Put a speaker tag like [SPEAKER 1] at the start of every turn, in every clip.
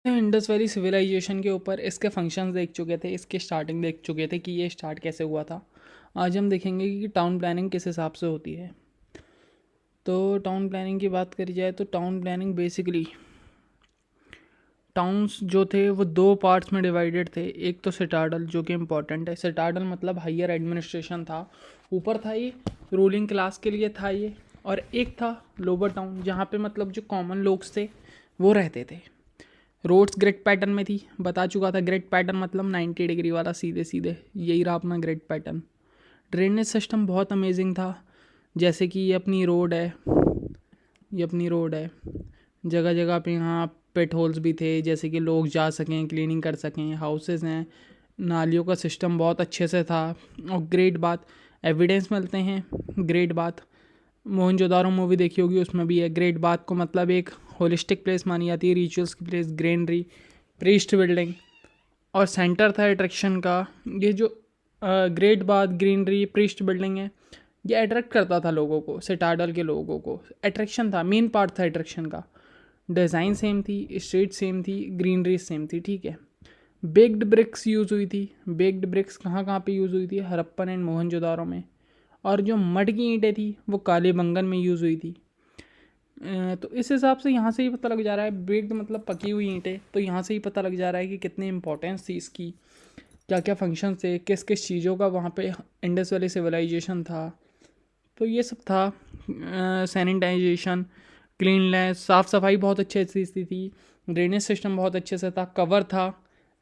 [SPEAKER 1] Indus valley civilisation के ऊपर इसके फंक्शंस देख चुके थे, इसकी स्टार्टिंग देख चुके थे कि ये स्टार्ट कैसे हुआ था। आज हम देखेंगे कि टाउन प्लानिंग किस हिसाब से होती है। तो टाउन प्लानिंग की बात करी जाए तो टाउन प्लानिंग बेसिकली टाउन्स जो थे वो दो पार्ट्स में डिवाइडेड थे। एक तो सिटाडल जो कि इम्पोर्टेंट है, सिटाडल मतलब हायर एडमिनिस्ट्रेशन था, ऊपर था ये, रूलिंग क्लास के लिए था ये। और एक था लोअर टाउन जहाँ पे मतलब जो कॉमन लोग थे वो रहते थे। रोड्स ग्रिड पैटर्न में थी, बता चुका था। ग्रिड पैटर्न मतलब 90 डिग्री वाला, सीधे सीधे, यही रहा अपना ग्रिड पैटर्न। ड्रेनेज सिस्टम बहुत अमेजिंग था। जैसे कि ये अपनी रोड है, जगह जगह पे यहाँ पेट होल्स भी थे, जैसे कि लोग जा सकें, क्लीनिंग कर सकें। हाउसेस हैं, नालियों का सिस्टम बहुत अच्छे से था। और ग्रेट बात, एविडेंस मिलते हैं। ग्रेट बात मोहनजोदारो मूवी देखी होगी, उसमें भी है। ग्रेट बात को मतलब एक होलिस्टिक प्लेस मानी जाती है, रिचुअल्स की प्लेस, ग्रेनरी, प्रीस्ट बिल्डिंग, और सेंटर था अट्रैक्शन का। ये जो ग्रेट बात, ग्रीनरी, प्रीस्ट बिल्डिंग है, ये अट्रैक्ट करता था लोगों को, सिटाडल के लोगों को। अट्रैक्शन था, मेन पार्ट था अट्रैक्शन का। डिज़ाइन सेम थी, स्ट्रीट सेम थी, ग्रीनरी सेम थी, ठीक है। बेक्ड ब्रिक्स यूज़ हुई थी। बेक्ड ब्रिक्स कहाँ कहाँ पे यूज़ हुई थी? हड़प्पन एंड मोहनजोदारो में। और जो मड की ईंटें थी वो कालीबंगन में यूज़ हुई थी। तो इस हिसाब से यहाँ से ही पता लग जा रहा है, बेक्ड मतलब पकी हुई ईंटें, तो यहाँ से ही पता लग जा रहा है कि कितनी इंपॉर्टेंस थी इसकी, क्या क्या फंक्शन थे, किस किस चीज़ों का वहाँ पे इंडस वैली सिविलाइजेशन था। तो ये सब था। सैनिटाइजेशन, क्लीननेस, साफ़ सफाई बहुत अच्छे से थी। ड्रेनेज सिस्टम बहुत अच्छे से था, कवर था।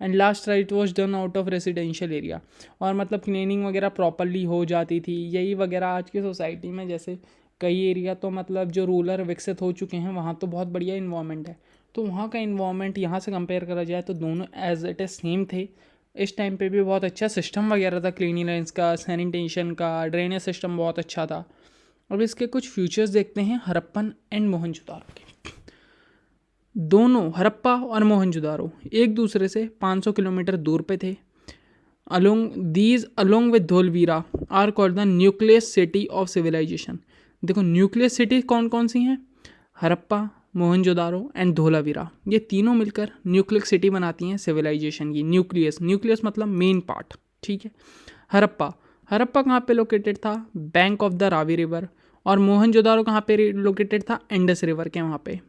[SPEAKER 1] And last right was done out of residential area. और मतलब क्लीनिंग वगैरह प्रॉपरली हो जाती थी, यही वगैरह आज की सोसाइटी में। जैसे कई एरिया तो मतलब जो रूरल विकसित हो चुके हैं, वहाँ तो बहुत बढ़िया इन्वामेंट है। तो वहाँ का इन्वामेंट यहाँ से कंपेयर करा जाए तो दोनों एज इट इज़ सेम थे। इस टाइम पे भी बहुत अच्छा सिस्टम वगैरह था, क्लीनिनेस का, सैनिटेशन का, ड्रेनेज सिस्टम बहुत अच्छा था। अब इसके कुछ फ्यूचर्स देखते हैं हड़प्पन एंड मोहनजोदारो के। दोनों हड़प्पा और मोहनजोदारो एक दूसरे से 500 किलोमीटर दूर पे थे। Along with Dholavira are called the nucleus city of civilisation. देखो न्यूक्लियस सिटी कौन कौन सी हैं? हड़प्पा, मोहनजोदारो एंड धोलावीरा, ये तीनों मिलकर न्यूक्लियस सिटी बनाती हैं सिविलाइजेशन की। न्यूक्लियस मतलब मेन पार्ट, ठीक है। हड़प्पा, हड़प्पा कहाँ पे लोकेटेड था? Bank of the Ravi river. और मोहनजोदारो कहाँ पे लोकेटेड था? इंडस रिवर के वहाँ पे।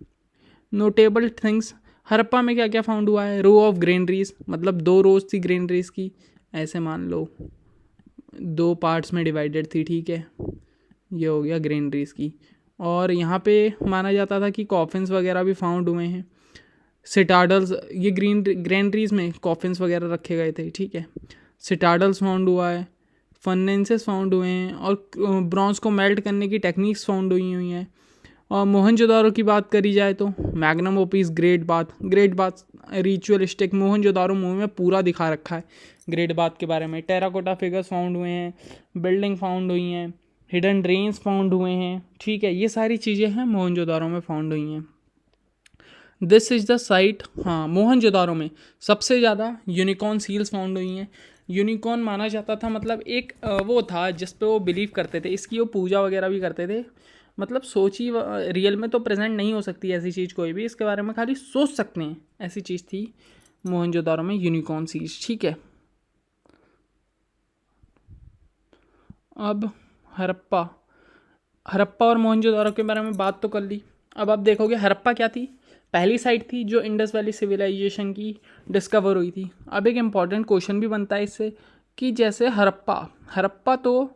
[SPEAKER 1] नोटेबल थिंग्स, हड़प्पा में क्या क्या फाउंड हुआ है? रो ऑफ ग्रेनरीज, मतलब दो रोज थी ग्रेनरीज की, ऐसे मान लो दो पार्ट्स में डिवाइडेड थी, ठीक है। ये हो गया ग्रेनरीज की। और यहाँ पे माना जाता था कि कॉफिन्स वगैरह भी फाउंड हुए हैं। सिटाडल्स, ये ग्रेनरीज में कॉफिन्स वगैरह रखे गए थे, ठीक है। सिटाडल्स फाउंड हुआ है, फर्नेंसेस फाउंड हुए हैं, और ब्रॉन्ज को मेल्ट करने की टेक्निक्स फाउंड हुई हैं। और मोहनजोदारो की बात करी जाए तो magnum office, great bath ritualistic, Mohenjodaro movie में पूरा दिखा रखा है ग्रेट बाथ के बारे में। टेराकोटा फिगर्स फाउंड हुए हैं, बिल्डिंग फाउंड हुई हैं, हिडन ड्रेन्स फाउंड हुए हैं, ठीक है। ये सारी चीज़ें हैं मोहनजोदारो में फाउंड हुई हैं। This is the site. हाँ, मोहनजोदारो में सबसे ज़्यादा यूनिकॉर्न सील्स फाउंड हुई हैं। यूनिकॉर्न माना जाता था, मतलब एक वो था जिस पे वो बिलीव करते थे, इसकी वो पूजा वगैरह भी करते थे। मतलब सोची, रियल में तो प्रेजेंट नहीं हो सकती ऐसी चीज़ कोई भी, इसके बारे में खाली सोच सकते हैं, ऐसी चीज़ थी मोहनजोदारो में यूनिकॉर्न सील्स, ठीक है। अब हड़प्पा, हड़प्पा और मोहनजोदारो के बारे में बात तो कर ली। अब आप देखोगे हड़प्पा क्या थी? पहली साइट थी जो इंडस वैली सिविलाइजेशन की डिस्कवर हुई थी। अब एक इम्पॉर्टेंट क्वेश्चन भी बनता है इससे कि जैसे हड़प्पा, हड़प्पा तो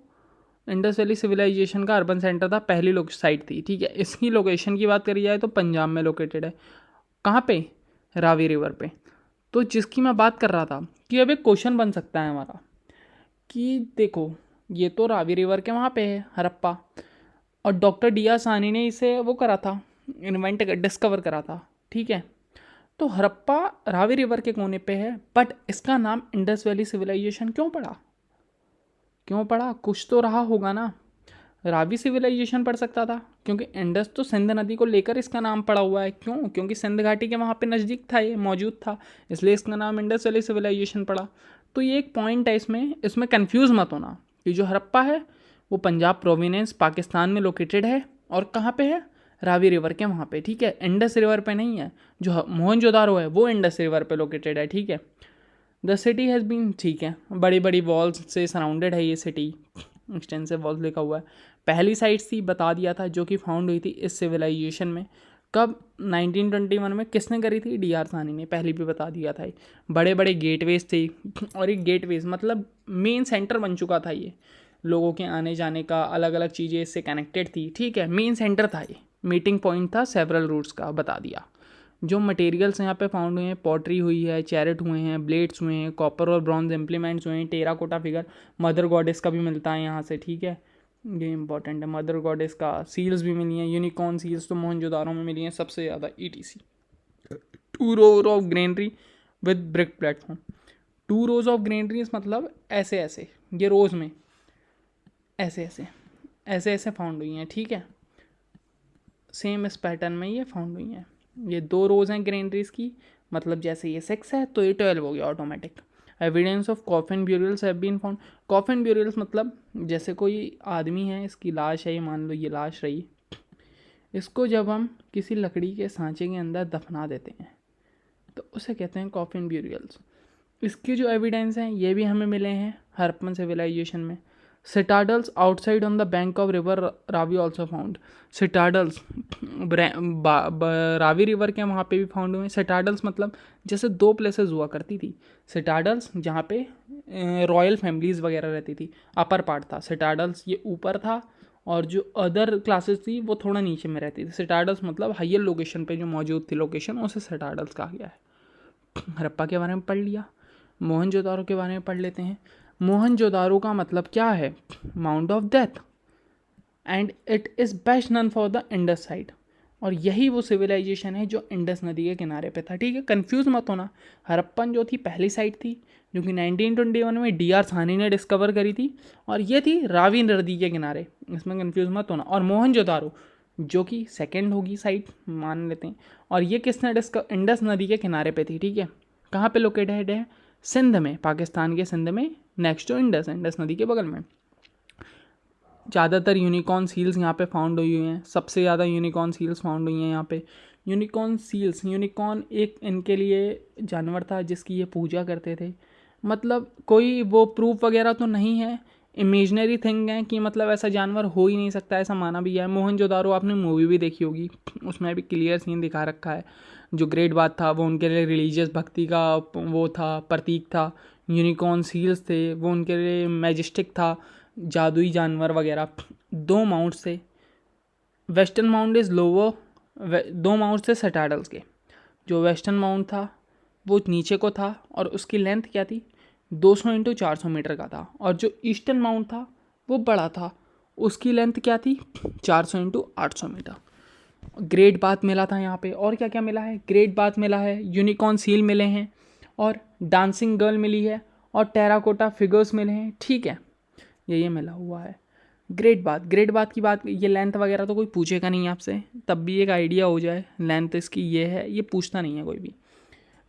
[SPEAKER 1] इंडस वैली सिविलाइजेशन का अर्बन सेंटर था, पहली साइट थी, ठीक है। इसकी लोकेशन की बात करी जाए तो पंजाब में लोकेटेड है। कहाँ पे? रावी रिवर पे। तो जिसकी मैं बात कर रहा था कि अब एक क्वेश्चन बन सकता है हमारा कि देखो, ये तो रावी रिवर के वहाँ पे है हड़प्पा, और डॉक्टर डी आर सानी ने इसे वो करा था, इन्वेंट डिस्कवर करा था, ठीक है। तो हड़प्पा रावी रिवर के कोने पे है, बट इसका नाम इंडस वैली सिविलाइजेशन क्यों पड़ा? क्यों पड़ा? कुछ तो रहा होगा ना। रावी सिविलाइजेशन पड़ सकता था, क्योंकि इंडस तो सिंध नदी को लेकर इसका नाम पड़ा हुआ है। क्यों? क्योंकि सिंध घाटी के वहाँ पे नज़दीक था, ये मौजूद था, इसलिए इसका नाम इंडस वैली सिविलाइजेशन पड़ा। तो ये एक पॉइंट है इसमें, इसमें कन्फ्यूज़ मत होना कि जो हड़प्पा है वो पंजाब प्रोविनेंस पाकिस्तान में लोकेटेड है। और कहाँ पे है? रावी रिवर के वहाँ पे, ठीक है, इंडस रिवर पे नहीं है। जो मोहनजोदारो है वो इंडस रिवर पे लोकेटेड है, ठीक है। द सिटी हैज़ बीन, ठीक है, बड़ी बड़ी वॉल्स से सराउंडेड है ये सिटी, एक्सटेंसिव वॉल्स लिखा हुआ है। पहली साइट थी, बता दिया था, जो कि फाउंड हुई थी इस सिविलाइजेशन में। कब? 1921 में। किसने करी थी? डी आर सानी ने, पहले भी बता दिया था। बड़े बड़े गेटवेज थे, और एक गेटवेज मतलब मेन सेंटर बन चुका था ये, लोगों के आने जाने का, अलग अलग चीज़ें इससे कनेक्टेड थी, ठीक है, मेन सेंटर था ये, मीटिंग पॉइंट था सेवरल रूट्स का, बता दिया। जो मटेरियल्स यहाँ पे फाउंड हुए हैं, पॉटरी हुई है, चैरेट हुए हैं, ब्लेड्स हुए हैं, कॉपर और ब्रॉन्ज इम्प्लीमेंट्स हुए हैं, टेराकोटा फिगर, मदर गॉडेस का भी मिलता है यहाँ से, ठीक है, ये इंपॉर्टेंट है। मदर गॉडेस का सील्स भी मिली हैं, यूनिकॉर्न सील्स तो मोहनजोदारो में मिली हैं सबसे ज़्यादा, ETC। 2 rose of granary with brick platform. 2 rose of granaries मतलब ऐसे ऐसे, ये रोज में ऐसे ऐसे ऐसे ऐसे फाउंड हुई हैं, ठीक है, सेम इस पैटर्न में ये फाउंड हुई हैं। ये 2 रोज हैं ग्रेनरीज की, मतलब जैसे ये 6 है तो ये 12 हो गया automatic. Evidence of coffin burials have been found. Coffin burials मतलब जैसे कोई आदमी है, इसकी लाश है, ये मान लो ये लाश रही, इसको जब हम किसी लकड़ी के सांचे के अंदर दफना देते हैं तो उसे कहते हैं कॉफिन ब्यूरियल्स। इसके जो एविडेंस हैं ये भी हमें मिले हैं हरप्पन सिविलाइजेशन में। Citadels outside on the bank of river Ravi also found. Citadels Ravi river के वहाँ पे भी फाउंड हुए। सिटाडल्स मतलब जैसे 2 प्लेसेस हुआ करती थी। सिटाडल्स जहाँ पे रॉयल फैमिलीज़ वगैरह रहती थी, अपर पार्ट था सिटाडल्स, ये ऊपर था, और जो अदर क्लासेस थी वो थोड़ा नीचे में रहती थी। सिटाडल्स मतलब हाइयर लोकेशन पे जो मौजूद थी लोकेशन, उसे सिटाडल्स कहा गया है। हड़प्पा के बारे में पढ़ लिया, मोहनजोदारो के बारे में पढ़ लेते हैं। मोहनजोदारो का मतलब क्या है? Mound of death, and it is best known for the Indus site. और यही वो सिविलाइजेशन है जो इंडस नदी के किनारे पे था, ठीक है, कंफ्यूज मत होना। हड़प्पन जो थी पहली साइट थी जो कि 1921 में DR सानी ने डिस्कवर करी थी, और ये थी रावी नदी के किनारे, इसमें कंफ्यूज मत होना। और मोहनजोदारो जो कि सेकेंड होगी साइट, मान लेते हैं, और ये किसने इंडस नदी के किनारे पे थी, ठीक है। कहाँ पे लोकेटेड है? सिंध में, पाकिस्तान के सिंध में, नेक्स्ट टू इंडस नदी के बगल में। ज़्यादातर यूनिकॉर्न सील्स यहाँ पे फाउंड हुई हैं, सबसे ज़्यादा यूनिकॉर्न सील्स फाउंड हुई हैं यहाँ पे। यूनिकॉर्न सील्स, यूनिकॉर्न एक इनके लिए जानवर था जिसकी ये पूजा करते थे। मतलब कोई वो प्रूफ वगैरह तो नहीं है, इमेजनरी थिंग है कि मतलब ऐसा जानवर हो ही नहीं सकता, ऐसा माना भी है। मोहनजोदारो आपने मूवी भी देखी होगी, उसमें भी क्लियर सीन दिखा रखा है। जो ग्रेट बात था वो उनके लिए रिलीजियस भक्ति का वो था, प्रतीक था। यूनिकॉर्न सील्स थे वो उनके लिए मैजेस्टिक था, जादुई जानवर वगैरह। 2 माउंट्स थे, western mound is lower, 2 mounds थे सिटाडल्स के। जो वेस्टर्न माउंट था वो नीचे को था, और उसकी लेंथ क्या थी? 200 × 400 मीटर का था। और जो ईस्टर्न माउंट था वो बड़ा था, उसकी लेंथ क्या थी? 400 × 800 मीटर। ग्रेट बात मिला था यहाँ पे। और क्या क्या मिला है? ग्रेट बात मिला है, यूनिकॉर्न सील मिले हैं, और डांसिंग गर्ल मिली है, और टेराकोटा फिगर्स मिले हैं, ठीक है, ये मिला हुआ है। ग्रेट बात की बात, ये लेंथ वगैरह तो कोई पूछेगा नहीं आपसे, तब भी एक आइडिया हो जाए लेंथ इसकी ये है, ये पूछता नहीं है कोई भी।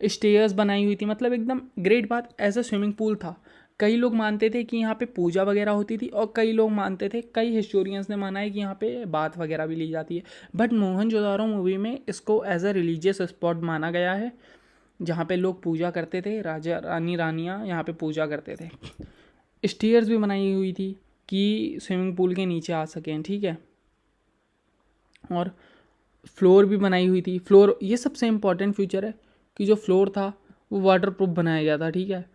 [SPEAKER 1] स्टेयर्स बनाई हुई थी, मतलब एकदम ग्रेट बात एज अ स्विमिंग पूल था। कई लोग मानते थे कि यहाँ पे पूजा वगैरह होती थी, और कई लोग मानते थे, कई हिस्टोरियंस ने माना है कि यहाँ पे बात वगैरह भी ली जाती है। बट मोहनजोदारो मूवी में इसको एज अ रिलीजियस स्पॉट माना गया है, जहाँ पे लोग पूजा करते थे, राजा रानी रानियाँ यहाँ पे पूजा करते थे। स्टेयर्स भी बनाई हुई थी कि स्विमिंग पूल के नीचे आ सकें, ठीक है, और फ्लोर भी बनाई हुई थी। फ्लोर, ये सबसे इम्पॉर्टेंट फीचर है कि जो फ्लोर था वो वाटरप्रूफ बनाया गया था, ठीक है।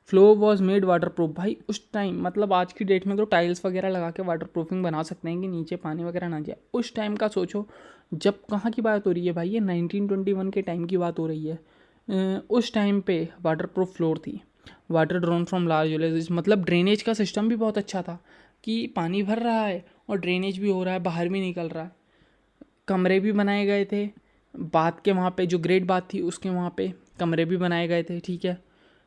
[SPEAKER 1] Floor was made waterproof. भाई उस टाइम, मतलब आज की डेट में तो टाइल्स वगैरह लगा के वाटरप्रूफिंग बना सकते हैं कि नीचे पानी वगैरह ना जाए। उस टाइम का सोचो, जब कहाँ की बात हो रही है भाई, ये 1921 के टाइम की बात हो रही है। उस टाइम पे वाटरप्रूफ फ्लोर थी। Water drawn from large villages, मतलब ड्रेनेज का सिस्टम भी बहुत अच्छा था कि पानी भर रहा है और ड्रेनेज भी हो रहा है, बाहर भी निकल रहा है। कमरे भी बनाए गए थे बात के वहाँ पे, जो ग्रेट बात थी उसके वहाँ पे कमरे भी बनाए गए थे, ठीक है।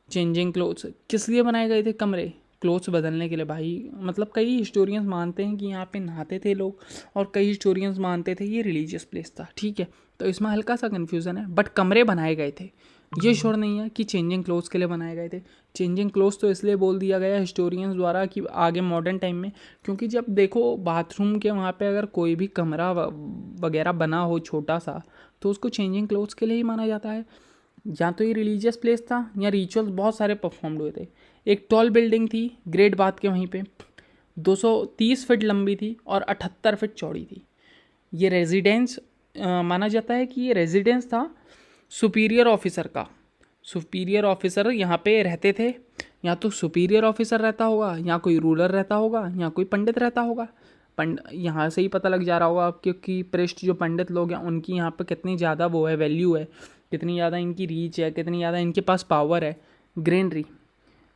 [SPEAKER 1] चेंजिंग क्लोथ्स, किस लिए बनाए गए थे कमरे? क्लोथ्स बदलने के लिए भाई। मतलब कई हिस्टोरियंस मानते हैं कि यहाँ पे नहाते थे लोग, और कई हिस्टोरियंस मानते थे ये रिलीजियस प्लेस था, ठीक है। तो इसमें हल्का सा कन्फ्यूज़न है, बट कमरे बनाए गए थे। ये श्योर नहीं है कि चेंजिंग क्लोथ्स के लिए बनाए गए थे। चेंजिंग क्लोथ्स तो इसलिए बोल दिया गया हिस्टोरियंस द्वारा कि आगे मॉडर्न टाइम में, क्योंकि जब देखो बाथरूम के वहाँ पे अगर कोई भी कमरा वगैरह बना हो छोटा सा, तो उसको चेंजिंग क्लोथ्स के लिए ही माना जाता है। या तो ये रिलीजियस प्लेस था या रिचुअल्स बहुत सारे परफॉर्म्ड हुए थे। एक टॉल बिल्डिंग थी ग्रेट बाथ के वहीं पे, 230 फीट लंबी थी और 78 फीट चौड़ी थी। ये रेजिडेंस माना जाता है कि ये रेजिडेंस था सुपीरियर ऑफिसर का। सुपीरियर ऑफिसर यहाँ पे रहते थे, या तो सुपीरियर ऑफिसर रहता होगा, या कोई रूलर रहता होगा, या कोई पंडित रहता होगा। यहाँ से ही पता लग जा रहा होगा आप, क्योंकि पृष्ठ जो पंडित लोग हैं उनकी यहाँ पे कितनी ज़्यादा वो है, वैल्यू है, कितनी ज़्यादा इनकी रीच है, कितनी ज़्यादा इनके पास पावर है। ग्रीनरी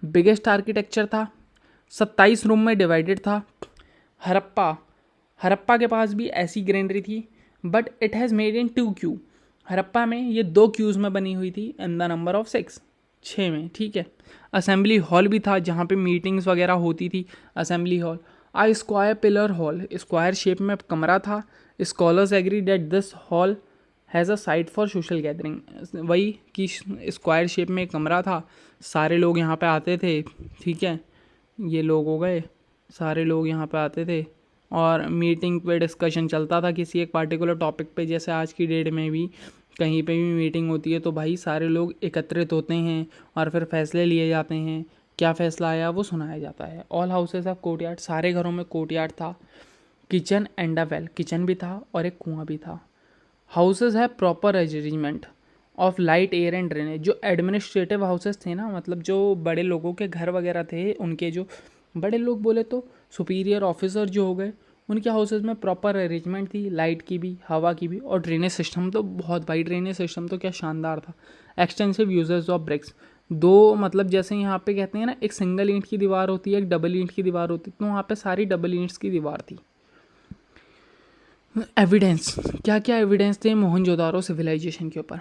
[SPEAKER 1] बिगेस्ट आर्किटेक्चर था, 27 रूम में डिवाइडेड था। हरप्पा के पास भी ऐसी ग्रीनरी थी, but it has made in 2 Q. Harappa में ये 2 क्यूज़ में बनी हुई थी इन द नंबर ऑफ 6 में, ठीक है। असेंबली हॉल भी था जहाँ पे मीटिंग्स वगैरह होती थी, assembly hall. Square pillar hall, square shape में कमरा था। Scholars agree that this hall has a site for social gathering. वही कि स्क्वायर शेप में एक कमरा था, सारे लोग यहाँ पे आते थे, ठीक है। ये लोग हो गए, सारे लोग यहाँ पे आते थे और मीटिंग पे डिस्कशन चलता था किसी एक पार्टिकुलर टॉपिक पे। जैसे आज की डेट में भी कहीं पे भी मीटिंग होती है तो भाई सारे लोग एकत्रित होते हैं और फिर फैसले लिए जाते हैं। क्या फ़ैसला आया वो सुनाया जाता है। ऑल हाउसेस ऑफ कोर्टयार्ड, सारे घरों में कोर्टयार्ड था। Kitchen and a well, kitchen भी था और एक कुआं भी था। हाउसेज है proper arrangement of light, air and drainage. जो एडमिनिस्ट्रेटिव हाउसेस थे ना, मतलब जो बड़े लोगों के घर वगैरह थे, उनके जो बड़े लोग बोले तो सुपीरियर ऑफिसर जो हो गए, उनके हाउसेज में प्रॉपर अरेंजमेंट थी, लाइट की भी, हवा की भी, और ड्रेनेज सिस्टम तो बहुत भाई, ड्रेनेज सिस्टम तो क्या शानदार था। एक्सटेंसिव यूजेस ऑफ ब्रिक्स, दो मतलब जैसे यहाँ पे कहते हैं ना, एक सिंगल ईंट की दीवार होती है, एक डबल ईंट की दीवार होती है, तो वहाँ पे सारी डबल ईंट्स की दीवार थी। एविडेंस, क्या क्या एविडेंस थे मोहनजोदारो सिविलाइजेशन के ऊपर।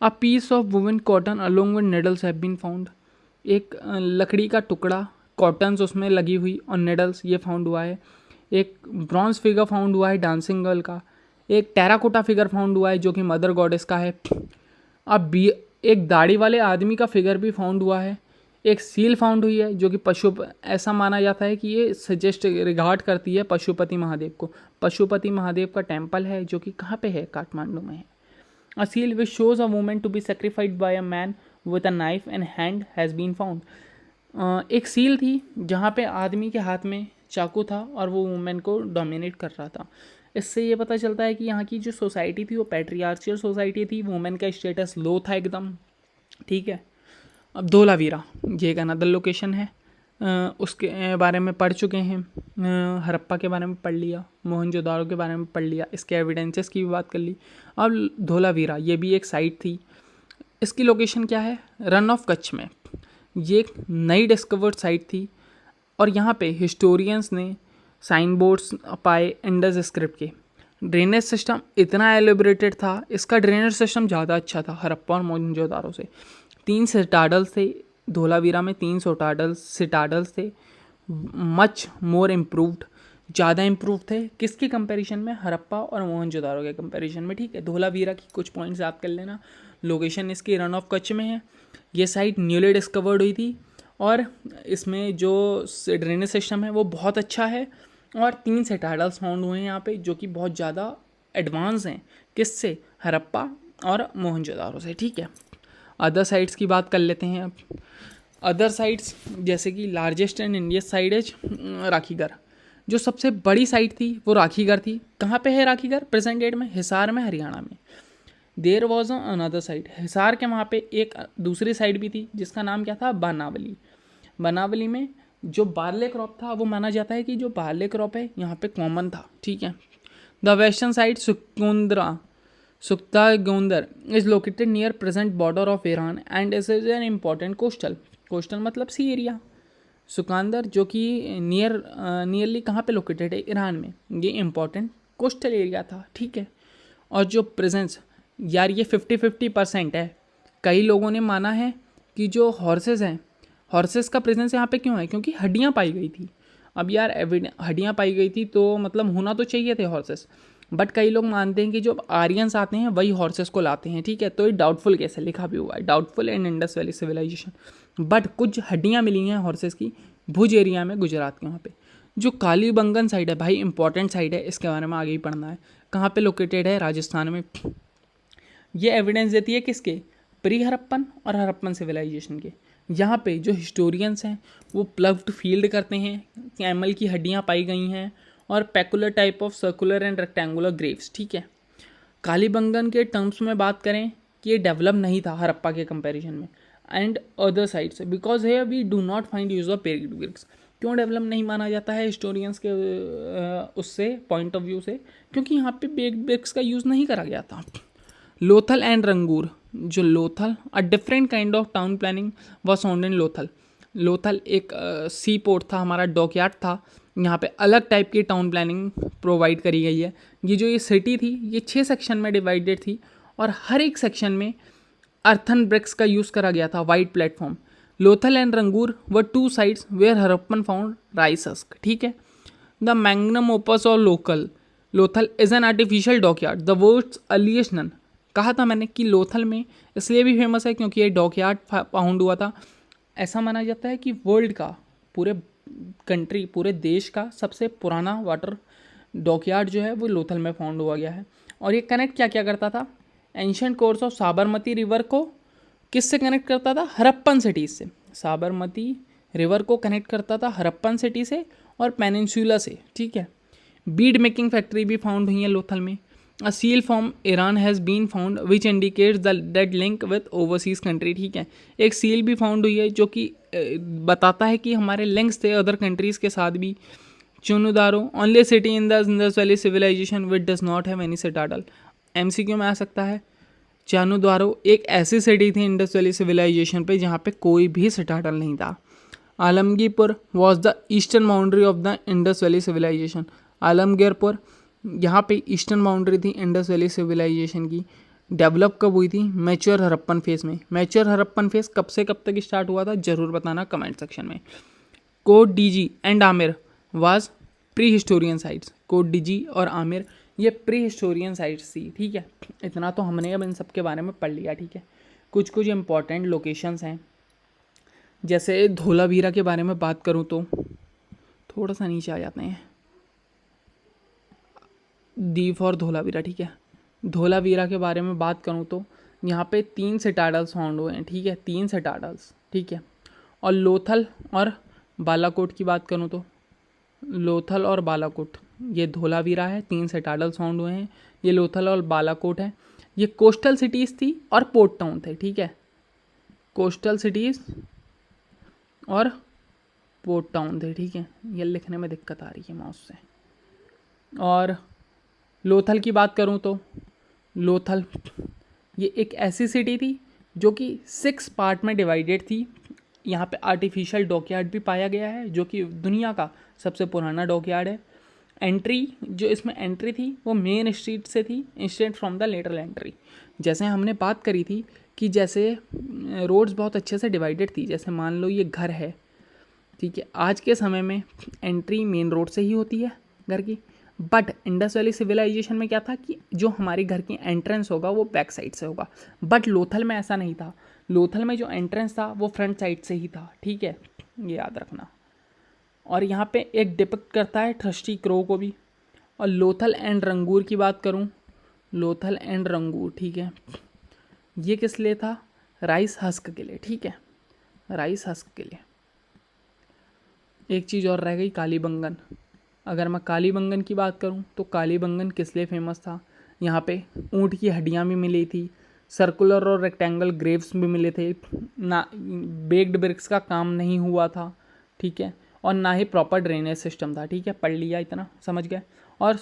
[SPEAKER 1] A piece of woven cotton along with needles have been found. एक लकड़ी का टुकड़ा, कॉटन्स उसमें लगी हुई और निडल्स, ये फाउंड हुआ है। एक ब्रॉन्ज फिगर फाउंड हुआ है डांसिंग गर्ल का। एक टेराकोटा फिगर फाउंड हुआ है जो कि मदर गॉडेस का है। अब एक दाढ़ी वाले आदमी का फिगर भी फाउंड हुआ है। एक सील फाउंड हुई है जो कि ऐसा माना जाता है कि ये सजेस्ट रिगार्ड करती है पशुपति महादेव को। पशुपति महादेव का टेम्पल है जो कि कहाँ पे है, काठमांडू में है। A seal which shows a woman to be sacrificed by a man with a knife and hand has been found. एक सील थी जहाँ पे आदमी के हाथ में चाकू था और वो वुमेन को डोमिनेट कर रहा था। इससे ये पता चलता है कि यहाँ की जो सोसाइटी थी वो पैट्रियार्चियल सोसाइटी थी, वुमेन का स्टेटस लो था एकदम, ठीक है। अब धोलावीरा, ये एक अनदर लोकेशन है, उसके बारे में पढ़ चुके हैं। हड़प्पा के बारे में पढ़ लिया, मोहनजोदारो के बारे में पढ़ लिया, इसके एविडेंसेस की भी बात कर ली। अब धोलावीरा, ये भी एक साइट थी। इसकी लोकेशन क्या है, रन ऑफ कच्छ में। ये एक नई डिस्कवर्ड साइट थी और यहाँ पे हिस्टोरियंस ने साइन बोर्ड्स पाए इंडस स्क्रिप्ट के। ड्रेनेज सिस्टम इतना एलिब्रेटेड था, इसका ड्रेनेज सिस्टम ज़्यादा अच्छा था हड़प्पा और मोहनजोदारो से। 3 सिटाडल्स थे धोलावीरा में, 3 सिटाडल्स थे, मच मोर इम्प्रूव्ड, ज़्यादा इम्प्रूव थे। किसके कंपैरिजन में, हड़प्पा और मोहनजोदारो के कंपैरिजन में, ठीक है। धोलावीरा की कुछ पॉइंट्स याद कर लेना। लोकेशन इसकी रन ऑफ कच्छ में है। ये साइट न्यूली डिस्कवर्ड हुई थी और इसमें जो ड्रेनेज सिस्टम है वो बहुत अच्छा है और 3 सिटाडल्स फाउंड हुए हैं यहाँ पे जो कि बहुत ज़्यादा एडवांस हैं। किससे, हड़प्पा और मोहनजोदारो से, ठीक है। अदर साइट्स की बात कर लेते हैं अब। अदर साइट्स जैसे कि लार्जेस्ट एंड इंडियस्ट साइट है राखीगढ़। जो सबसे बड़ी साइट थी वो राखीगढ़ थी। कहाँ पे है राखीगढ़ प्रेजेंट डेट में, हिसार में, हरियाणा में। There was another site, Hisar के वहाँ पे एक दूसरी साइट भी थी जिसका नाम क्या था, बनावली। बनावली में जो बार्ले क्रॉप था वो माना जाता है कि जो बार्ले क्रॉप है यहाँ पे कॉमन था, ठीक है। The western side सुक्ता Gondar is located near present border of Iran and is an important coastal मतलब सी एरिया। सुकांदर जो कि नियरली कहाँ पे लोकेटेड है, ईरान में, ये इम्पॉर्टेंट कोस्टल एरिया था, ठीक है। और जो प्रेजेंस, यार ये 50-50% है। कई लोगों ने माना है कि जो हॉर्सेस हैं, हॉर्सेस का प्रेजेंस यहाँ पे क्यों है, क्योंकि हड्डियाँ पाई गई थी। अब यार हड्डियाँ पाई गई थी तो मतलब होना तो चाहिए थे हॉर्सेस। बट कई लोग मानते हैं कि जो आर्यंस आते हैं वही हॉर्सेस को लाते हैं, ठीक है। तो ये डाउटफुल केस है, लिखा भी हुआ है doubtful in Indus valley civilisation. But कुछ हड्डियाँ मिली हैं हॉर्सेस की भुज एरिया में, गुजरात के वहाँ पे। जो कालीबंगन साइड है भाई, इंपॉर्टेंट साइड है, इसके बारे में आगे ही पढ़ना है। कहाँ पे लोकेटेड है? राजस्थान में। ये एविडेंस देती है किसके? प्री हड़प्पन और हड़प्पन सिविलाइजेशन के। यहाँ पे जो हिस्टोरियंस हैं वो प्लग्ड फील्ड करते हैं, कैमल की हड्डियाँ पाई गई हैं और peculiar type of circular and rectangular Graves, ठीक है। कालीबंगन के टर्म्स में बात करें कि ये डेवलप नहीं था हड़प्पा के कंपैरिजन में एंड अदर साइड्स, बिकॉज है we do not find use of पेरिड ब्रिक्स। क्यों डेवलप नहीं माना जाता है हिस्टोरियंस के उससे पॉइंट ऑफ व्यू से? क्योंकि यहाँ पे पेरिड ब्रिक्स का यूज़ नहीं करा गया था। लोथल एंड रंगूर, जो Lothal a different kind of town planning was found in Lothal. Lothal एक सी पोर्ट था, हमारा डॉकयार्ड था। यहाँ पे अलग टाइप की टाउन प्लानिंग प्रोवाइड करी गई है। ये सिटी थी ये 6 सेक्शन में डिवाइडेड थी और हर एक सेक्शन में अर्थन ब्रिक्स का यूज़ करा गया था, white platform. Lothal and Rangpur were 2 sites where Harappan found rice husk, ठीक है। द मैग्नम ओपस और Lothal is an artificial dockyard, the world's earliest one. कहा था मैंने कि लोथल में इसलिए भी फेमस है क्योंकि ये डॉकयार्ड फाउंड हुआ था। ऐसा माना जाता है कि वर्ल्ड का, पूरे देश का सबसे पुराना वाटर डॉकयार्ड जो है वो लोथल में फाउंड हुआ गया है। और ये कनेक्ट क्या क्या करता था? Ancient course of Sabarmati river को किससे कनेक्ट करता था? हड़प्पन सिटीज़ से। साबरमती रिवर को कनेक्ट करता था हड़प्पन सिटी से और पेनिनसुला से, ठीक है। बीड मेकिंग फैक्ट्री भी फाउंड हुई है लोथल में। A seal from Iran has been found which indicates the dead link with overseas country, ठीक है। एक सील भी फाउंड हुई है जो कि बताता है कि हमारे लिंक्स थे अदर कंट्रीज़ के साथ भी। Chanhudaro only city in the Indus valley civilisation which does not have any citadel. MCQ में आ सकता है। चानुद्वारो एक ऐसी सिटी थी इंडस वैली सिविलाइजेशन पे जहाँ पे कोई भी सिटाडल नहीं था। Alamgirpur was the eastern boundary of the Indus valley civilisation. Alamgirpur यहाँ पे ईस्टर्न बाउंड्री थी इंडस वैली सिविलाइजेशन की। डेवलप कब हुई थी? मैच्योर हड़प्पन फेज में। मैच्योर हड़प्पन फेज कब से कब तक स्टार्ट हुआ था ज़रूर बताना कमेंट सेक्शन में। Kot Diji and Amri was pre historian sites. Kot Diji और आमिर ये प्री हिस्टोरियन साइट्स थी, ठीक है। इतना तो हमने अब इन सब के बारे में पढ़ लिया, ठीक है। कुछ कुछ इंपॉर्टेंट लोकेशंस हैं, जैसे धोलावीरा के बारे में बात करूँ तो थोड़ा सा नीचे आ जाते हैं। डी फॉर धोलावीरा, ठीक है। धोलावीरा के बारे में बात करूँ तो यहाँ पे 3 सिटाडल्स फाउंड हुए हैं, ठीक है। 3 सिटाडल्स, ठीक है। और लोथल और बालाकोट की बात करूँ तो लोथल और बालाकोट ये धोलावीरा है, 3 सिटाडल्स फाउंड हुए हैं। ये लोथल और बालाकोट है। ये कोस्टल सिटीज़ थी और पोर्ट टाउन थे, ठीक है। कोस्टल सिटीज़ और पोर्ट टाउन थे, ठीक है। ये लिखने में दिक्कत आ रही है माउस से। और लोथल की बात करूँ तो लोथल ये एक ऐसी सिटी थी जो कि 6 पार्ट में डिवाइडेड थी। यहाँ पे आर्टिफिशियल डॉकयार्ड भी पाया गया है जो कि दुनिया का सबसे पुराना डॉकयार्ड है। एंट्री जो इसमें एंट्री थी वो मेन स्ट्रीट से थी instant from the lateral entry. जैसे हमने बात करी थी कि जैसे रोड्स बहुत अच्छे से डिवाइडेड थी, जैसे मान लो ये घर है, ठीक है। आज के समय में एंट्री मेन रोड से ही होती है घर की, बट इंडस वैली सिविलाइजेशन में क्या था कि जो हमारे घर की एंट्रेंस होगा वो बैक साइड से होगा। बट लोथल में ऐसा नहीं था। लोथल में जो एंट्रेंस था वो फ्रंट साइड से ही था, ठीक है, ये याद रखना। और यहाँ पे एक डिपिक्ट करता है थ्रस्टी क्रो को भी। और लोथल एंड रंगूर की बात करूँ, लोथल एंड रंगूर, ठीक है, ये किस लिए था? राइस हस्क के लिए, ठीक है, राइस हस्क के लिए। एक चीज़ और रह गई, कालीबंगन। अगर मैं कालीबंगन की बात करूं तो कालीबंगन किस लिए फेमस था? यहाँ पे ऊँट की हड्डियाँ भी मिली थी, सर्कुलर और रेक्टेंगल ग्रेव्स भी मिले थे ना, बेक्ड ब्रिक्स का काम नहीं हुआ था, ठीक है, और ना ही प्रॉपर ड्रेनेज सिस्टम था, ठीक है। पढ़ लिया, इतना समझ गए। और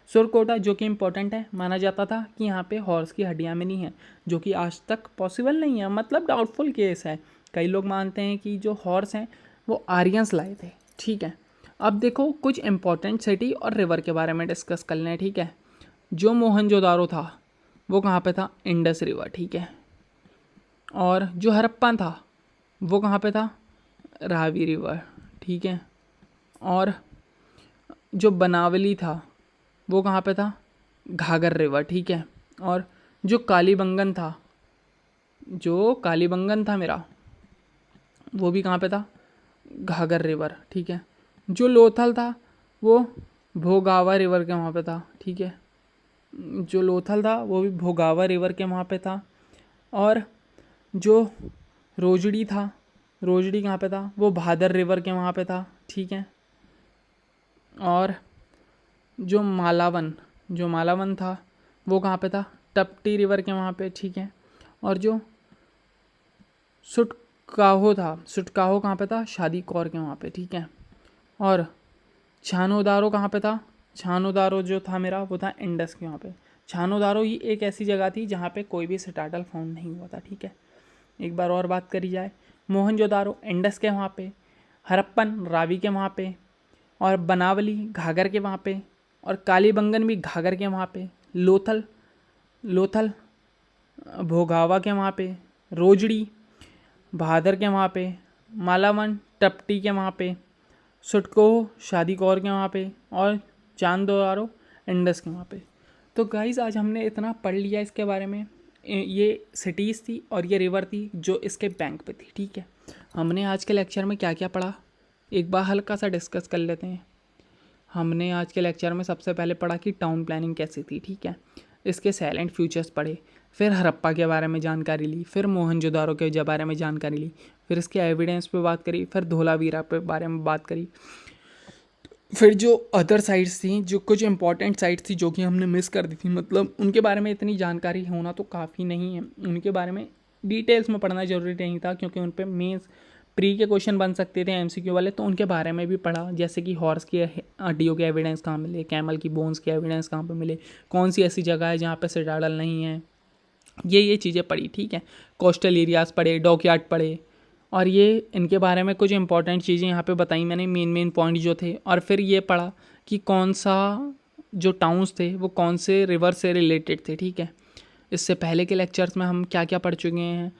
[SPEAKER 1] सुरकोटा जो कि इम्पोर्टेंट है, माना जाता था कि यहाँ पे हॉर्स की हड्डियाँ मिली हैं, जो कि आज तक पॉसिबल नहीं है, मतलब डाउटफुल केस है। कई लोग मानते हैं कि जो हॉर्स हैं वो आर्यंस लाए थे, ठीक है। अब देखो कुछ इंपॉर्टेंट सिटी और रिवर के बारे में डिस्कस कर लें, ठीक है। जो मोहनजोदारो था वो कहाँ पे था? इंडस रिवर, ठीक है। और जो हड़प्पा था वो कहाँ पे था? रावी रिवर, ठीक है। और जो बनावली था वो कहाँ पे था, घाघर रिवर, ठीक है। और जो कालीबंगन था, जो कालीबंगन था मेरा, वो भी कहाँ पे था, घाघर रिवर, ठीक है। जो लोथल था वो भोगावा रिवर के वहाँ पे था, ठीक है। जो लोथल था वो भी भोगावा रिवर के वहाँ पे था। और जो रोजड़ी था, रोजड़ी कहाँ पे था, वो भादर रिवर के वहाँ पे था, ठीक है। और जो मालावन, जो मालावन था वो कहाँ पे था, टपटी रिवर के वहाँ पे, ठीक है। और जो सुटकाहो था, सुटकाहो कहाँ पे था, शादी कौर के वहाँ पे, ठीक है। और छानोदारो कहाँ पे था, छानोदारो जो था मेरा वो था इंडस के वहाँ पे। छानोदारो ही एक ऐसी जगह थी जहाँ पे कोई भी सिटाडल फाउंड नहीं हुआ था, ठीक है। एक बार और बात करी जाए, मोहनजोदारो इंडस के वहाँ पे, हरप्पन रावी के वहाँ पे, और बनावली घाघर के वहाँ पे, और कालीबंगन भी घाघर के वहाँ पे, लोथल, लोथल भोगावा के वहाँ पे, रोजड़ी भादर के वहाँ पे, मालावन टपटी के वहाँ पे, सुटको शादी कौर के वहाँ पे, और चांदोरारो इंडस के वहाँ पे। तो गाइज़ आज हमने इतना पढ़ लिया इसके बारे में। ये सिटीज़ थी और ये रिवर थी जो इसके बैंक पे थी, ठीक है। हमने आज के लेक्चर में क्या क्या पढ़ा, एक बार हल्का सा डिस्कस कर लेते हैं। हमने आज के लेक्चर में सबसे पहले पढ़ा कि टाउन प्लानिंग कैसी थी, ठीक है। इसके साइलेंट फ्यूचर्स पढ़े, फिर हड़प्पा के बारे में जानकारी ली, फिर मोहनजोदारो के बारे में जानकारी ली, फिर इसके एविडेंस पे बात करी, फिर धोलावीरा पे बारे में बात करी। फिर जो अदर साइट्स थी, जो कुछ इंपॉर्टेंट साइट्स थी जो कि हमने मिस कर दी थी, मतलब उनके बारे में इतनी जानकारी होना तो काफ़ी नहीं है, उनके बारे में डिटेल्स में पढ़ना ज़रूरी नहीं था क्योंकि उन पर मेंस प्री के क्वेश्चन बन सकते थे एमसीक्यू वाले, तो उनके बारे में भी पढ़ा, जैसे कि हॉर्स की हड्डियों के एविडेंस कहाँ मिले, कैमल की बोन्स के एविडेंस कहाँ पे मिले, कौन सी ऐसी जगह है जहाँ पे सिटाडल नहीं है, ये चीज़ें पढ़ी, ठीक है। कोस्टल एरियाज़ पढ़े, डॉकयार्ड पढ़े, और ये इनके बारे में कुछ इंपॉर्टेंट चीज़ें यहाँ पे बताई मैंने, मेन पॉइंट जो थे। और फिर ये पढ़ा कि कौन सा जो टाउन्स थे वो कौन से रिवर से रिलेटेड थे, ठीक है। इससे पहले के लेक्चर्स में हम क्या क्या पढ़ चुके हैं,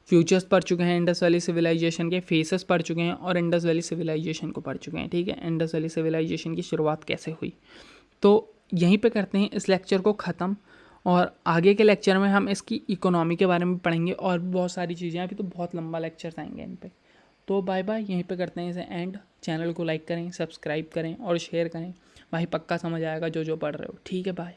[SPEAKER 1] फ्यूचर्स पढ़ चुके हैं, इंडस वैली सिविलाइजेशन के फेसेस पढ़ चुके हैं, और इंडस वैली सिविलाइजेशन को पढ़ चुके हैं, ठीक है। इंडस वैली सिविलाइजेशन की शुरुआत कैसे हुई, तो यहीं पे करते हैं इस लेक्चर को ख़त्म। और आगे के लेक्चर में हम इसकी इकोनॉमी के बारे में पढ़ेंगे और बहुत सारी चीज़ें, अभी तो बहुत लंबा लेक्चर आएंगे इन पे। तो बाय बाय, यहीं पे करते हैं इसे एंड। चैनल को लाइक करें, सब्सक्राइब करें और शेयर करें। भाई पक्का समझ आएगा जो जो पढ़ रहे हो, ठीक है, बाय।